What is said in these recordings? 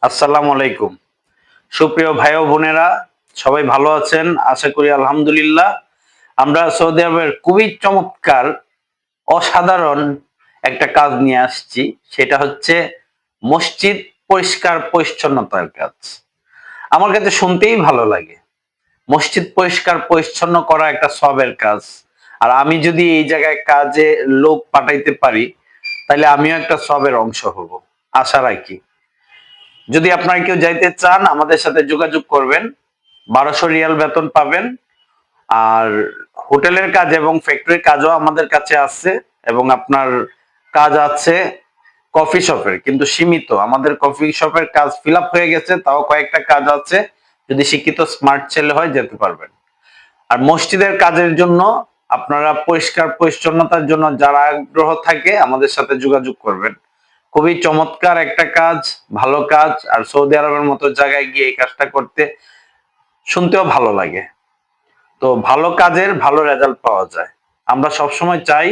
আসসালামু আলাইকুম। সুপ্রিয় ভাই ও বোনেরা, সবাই ভালো আছেন? আশা করি আলহামদুলিল্লাহ। আমরা সৌদি আরবের খুবই চমৎকার, অসাধারণ একটা কাজ নিয়ে আসছি। সেটা হচ্ছে মসজিদ পরিষ্কার পরিচ্ছন্নতার কাজ। আমার কাছে শুনতেই ভালো লাগে। মসজিদ পরিষ্কার পরিচ্ছন্ন করা একটা সওয়াবের কাজ। আর আমি যদি এই জায়গায় কাজে লোক পাঠাইতে পারি, তাইলে আমিও একটা সওয়াবের অংশ হব। আশা রাখি। যদি আপনারা কেউ যাইতে চান আমাদের সাথে যোগাযোগ করবেন। ১২০০ রিয়াল বেতন পাবেন। আর হোটেলের কাজ এবং ফ্যাক্টরির কাজও আমাদের কাছে আছে এবং আপনার কাজ আছে কফি শপের, কিন্তু সীমিত। আমাদের কফি শপের কাজ ফিল আপ হয়ে গেছে, তাও কয়েকটা কাজ আছে। যদি শিক্ষিত স্মার্ট ছেলে হয় যেতে পারবেন। আর মসজিদের কাজের জন্য আপনারা পরিষ্কার পরিচ্ছন্নতার জন্য যারা আগ্রহ থাকে আমাদের সাথে যোগাযোগ করবেন। খুবই চমৎকার একটা কাজ, ভালো কাজ। আর সৌদি আরবের মতো জায়গায় গিয়ে এই কাজটা করতে শুনতেও ভালো লাগে। তো ভালো কাজের ভালো রেজাল্ট পাওয়া যায়। আমরা সবসময় চাই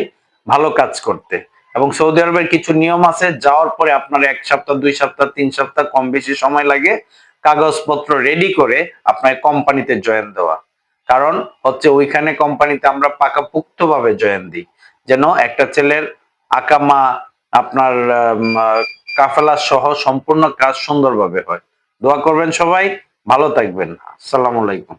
ভালো কাজ করতে। এবং সৌদি আরবের কিছু নিয়ম আছে, যাওয়ার পরে আপনার ১ সপ্তাহ, ২ সপ্তাহ, ৩ সপ্তাহ কম বেশি সময় লাগে কাগজপত্র রেডি করে আপনার কোম্পানিতে জয়েন দেওয়া। কারণ হচ্ছে ওইখানে কোম্পানিতে আমরা পাকাপোক্তভাবে জয়েন দিই। যেন একটা ছেলের আকামা, আপনার কাফেলা সহ সম্পূর্ণ কাজ সুন্দরভাবে হয়। দোয়া করবেন সবাই, ভালো থাকবেন। আসসালামু আলাইকুম।